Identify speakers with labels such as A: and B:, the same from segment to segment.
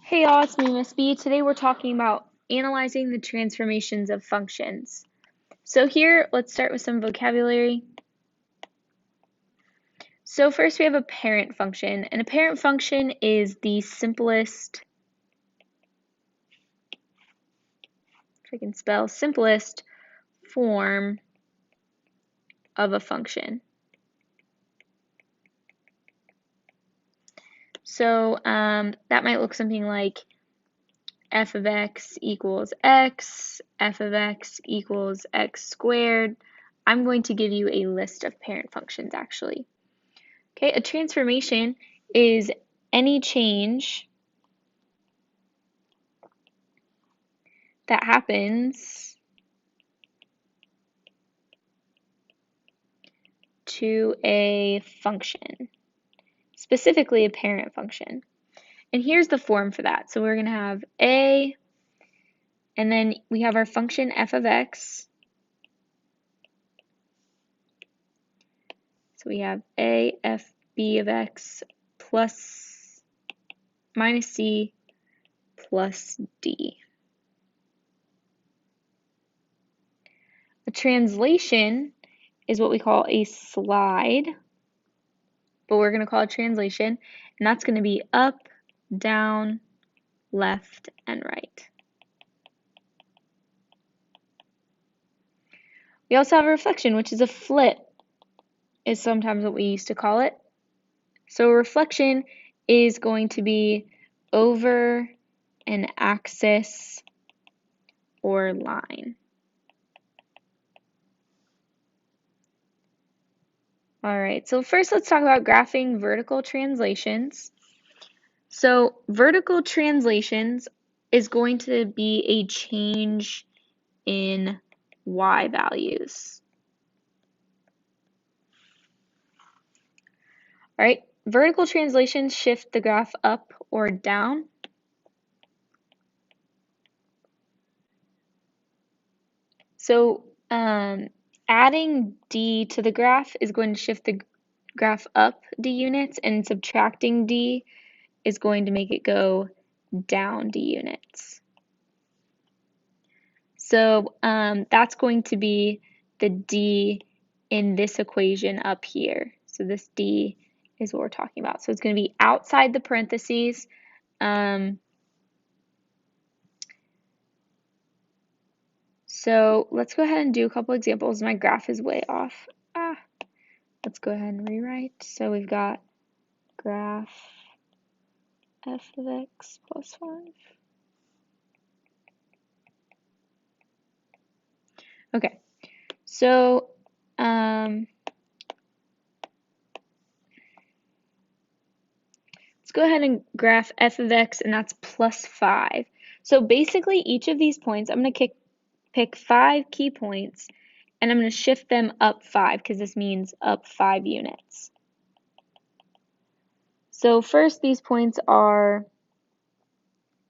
A: Hey y'all, it's me, Miss B. Today we're talking about analyzing the transformations of functions. So here, let's start with some vocabulary. So first we have a parent function, and a parent function is the simplest, if I can spell, simplest form of a function. So that might look something like f of x equals x, f of x equals x squared. I'm going to give you a list of parent functions actually. Okay, a transformation is any change that happens to a function, specifically a parent function. And here's the form for that. So we're going to have a, and then we have our function f of x. So we have a f b of x plus minus c plus d. A translation is what we call a slide, but we're going to call it translation, and that's going to be up, down, left, and right. We also have a reflection, which is a flip, is sometimes what we used to call it. So a reflection is going to be over an axis or line. All right, so first let's talk about graphing vertical translations. So vertical translations is going to be a change in y values. All right, vertical translations shift the graph up or down. So adding d to the graph is going to shift the graph up d units, and subtracting d is going to make it go down d units. So that's going to be the d in this equation up here. So this d is what we're talking about. So it's going to be outside the parentheses. So let's go ahead and do a couple examples. My graph is way off. Let's go ahead and rewrite. So we've got graph f of x plus 5. Okay, so let's go ahead and graph f of x, and that's plus 5. So basically each of these points, I'm going to pick 5 key points, and I'm going to shift them up 5 because this means up 5 units. So first these points are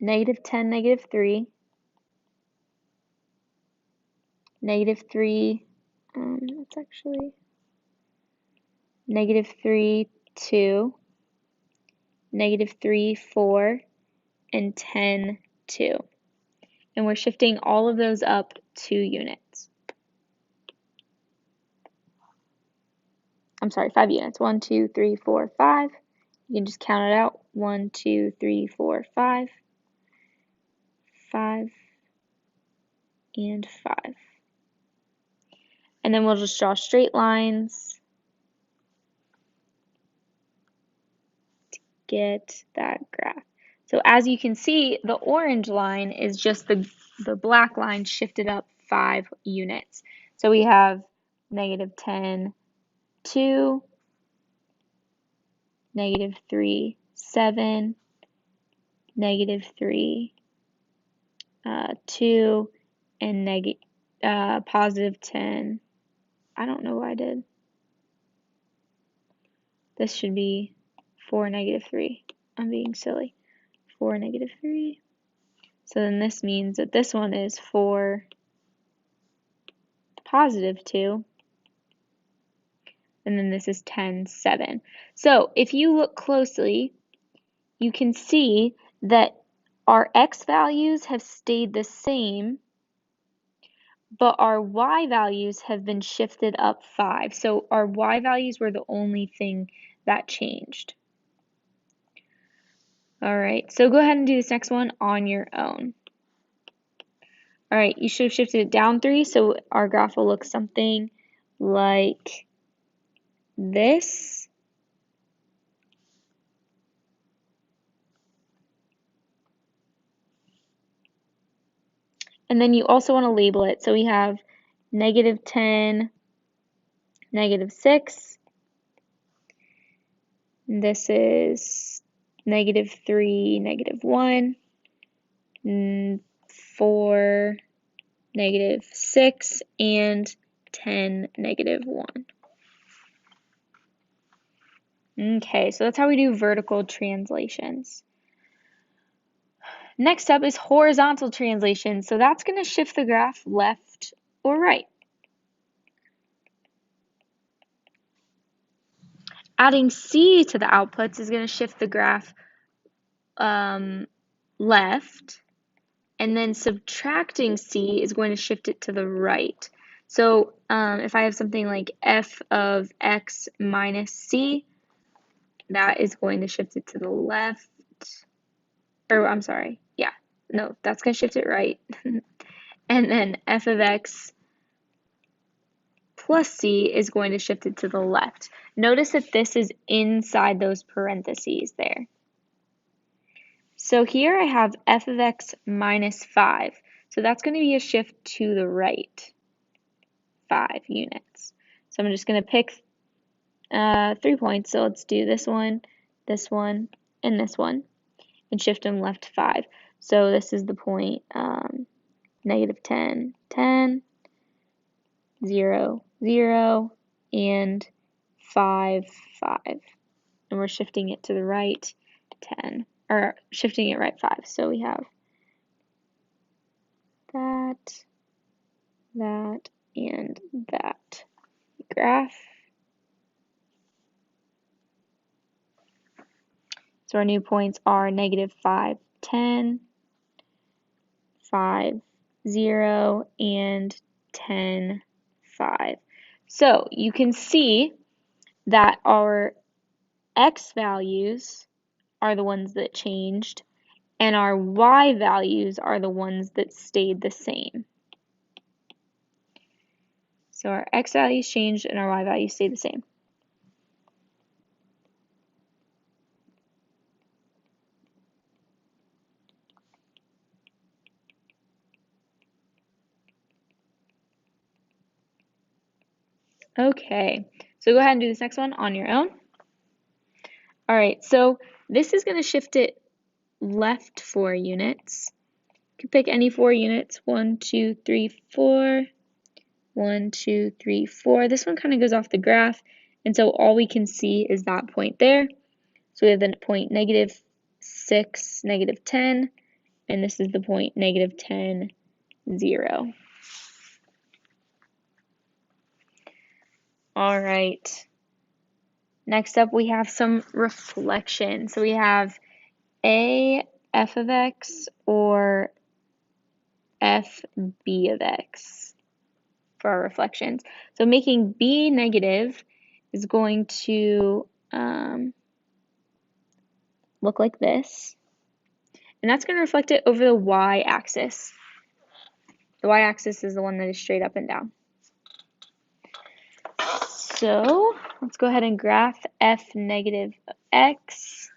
A: -10, -3, -3, that's actually -3, 2, -3, 4, and 10, 2. And we're shifting all of those up 2 units. I'm sorry, 5 units. 1, 2, 3, 4, 5. You can just count it out. 1, 2, 3, 4, 5. 5 and 5. And then we'll just draw straight lines to get that graph. So as you can see, the orange line is just the black line shifted up 5 units. So we have -10, 2, -3, 7, -3, 2, and positive 10. I don't know what I did. This should be 4, -3. I'm being silly. 4, -3. So then this means that this one is 4, positive 2. And then this is 10, 7. So if you look closely, you can see that our x values have stayed the same, but our y values have been shifted up 5. So our y values were the only thing that changed. All right, so go ahead and do this next one on your own. All right, you should have shifted it down 3, so our graph will look something like this. And then you also want to label it. So we have -10, -6. This is -3, -1, 4, -6, and 10, -1. Okay, so that's how we do vertical translations. Next up is horizontal translation. So that's going to shift the graph left or right. Adding C to the outputs is going to shift the graph left, and then subtracting C is going to shift it to the right. So if I have something like f of x minus C, that is going to shift it to the left. Or I'm sorry, yeah, no, that's going to shift it right. And then f of x plus C is going to shift it to the left. Notice that this is inside those parentheses there. So here I have f of x minus 5. So that's going to be a shift to the right, 5 units. So I'm just going to pick 3 points. So let's do this one, and this one, and shift them left 5. So this is the point -10, 10, 0, 0, and 5, 5. And we're shifting it to the right 10, or shifting it right 5. So we have that, that, and that. Graph. So our new points are -5, 10, 5, 0, and 10, 5. So you can see that our x values are the ones that changed, and our y values are the ones that stayed the same. So our x values changed and our y values stayed the same. Okay, so go ahead and do this next one on your own. All right, so this is going to shift it left 4 units. You can pick any 4 units, 1, 2, 3, 4, 1, 2, 3, 4. This one kind of goes off the graph, and so all we can see is that point there. So we have the point -6, -10, and this is the point -10, 0. All right. Next up, we have some reflection. So we have a f of x or f b of x for our reflections. So making b negative is going to look like this. And that's going to reflect it over the y-axis. The y-axis is the one that is straight up and down. So let's go ahead and graph f negative of x.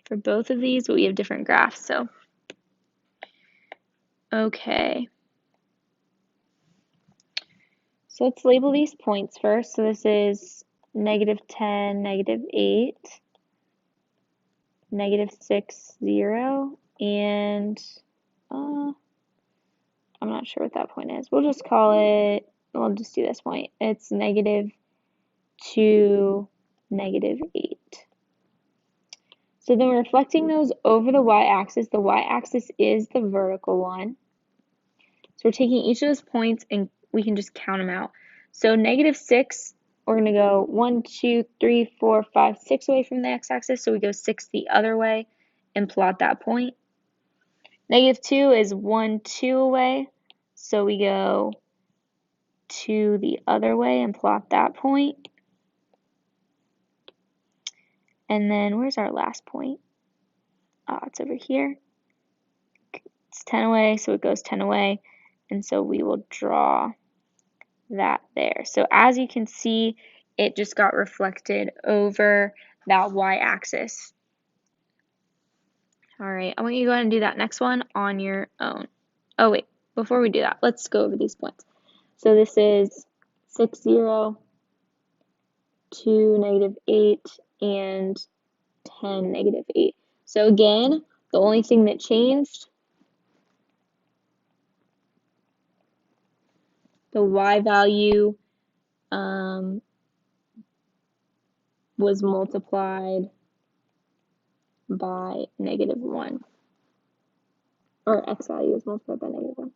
A: For both of these, but we have different graphs, so. Okay. So let's label these points first. So this is -10, -8, -6, 0, and I'm not sure what that point is. We'll just call it, we'll just do this point. It's -2, -8. So then we're reflecting those over the y-axis. The y-axis is the vertical one. So we're taking each of those points and we can just count them out. So -6 we're going to go 1, 2, 3, 4, 5, 6 away from the x-axis, so we go 6 the other way and plot that point. -2 is 1, 2 away, so we go 2 the other way and plot that point. And then where's our last point? It's over here. It's 10 away, so it goes 10 away, and so we will draw that there. So as you can see, it just got reflected over that y-axis. All right, I want you to go ahead and do that next one on your own. Oh wait, before we do that, let's go over these points. So this is 6, 0, 2, -8, and 10, -8. So again, the only thing that changed, the y value was multiplied by -1, or x value is multiplied by -1.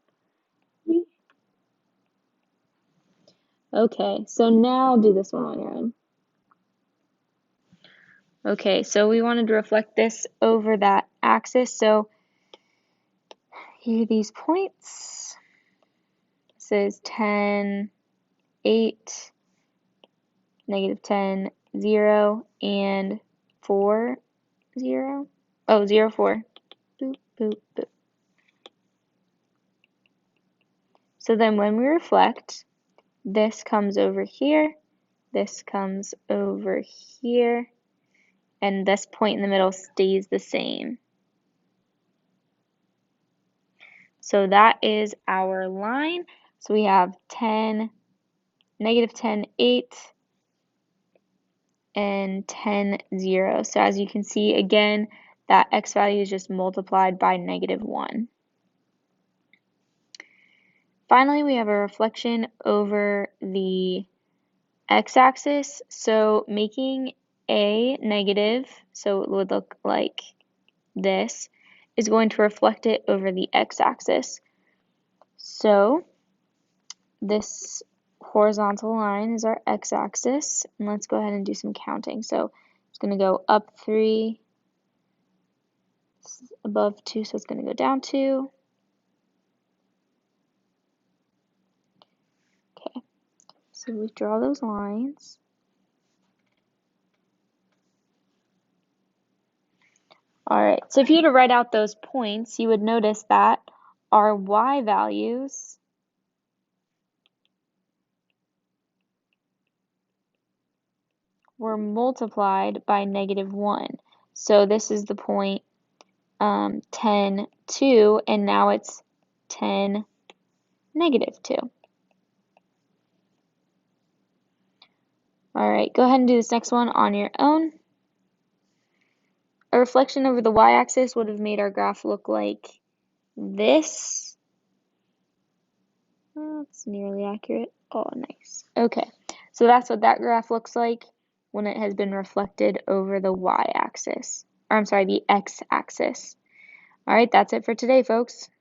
A: Okay, so now do this one on your own. Okay, so we wanted to reflect this over that axis, so here are these points. This is 10, 8, -10, 0, and 4, 0. Oh, 0, 4. Boop, boop, boop. So then when we reflect, this comes over here, this comes over here, and this point in the middle stays the same. So that is our line. So we have 10, -10, 8, and 10, 0. So as you can see, again, that x value is just multiplied by -1. Finally, we have a reflection over the x-axis. So making a negative, so it would look like this, is going to reflect it over the x-axis. So this horizontal line is our x-axis, and let's go ahead and do some counting. So it's going to go up 3, above 2, so it's going to go down 2. Okay, so we draw those lines. Alright, so if you were to write out those points, you would notice that our y values were multiplied by -1. So this is the point 10, 2, and now it's 10, -2. Alright, go ahead and do this next one on your own. A reflection over the y-axis would have made our graph look like this. That's nearly accurate. Oh, nice. Okay, so that's what that graph looks like when it has been reflected over the y-axis. Or I'm sorry, the x-axis. All right, that's it for today, folks.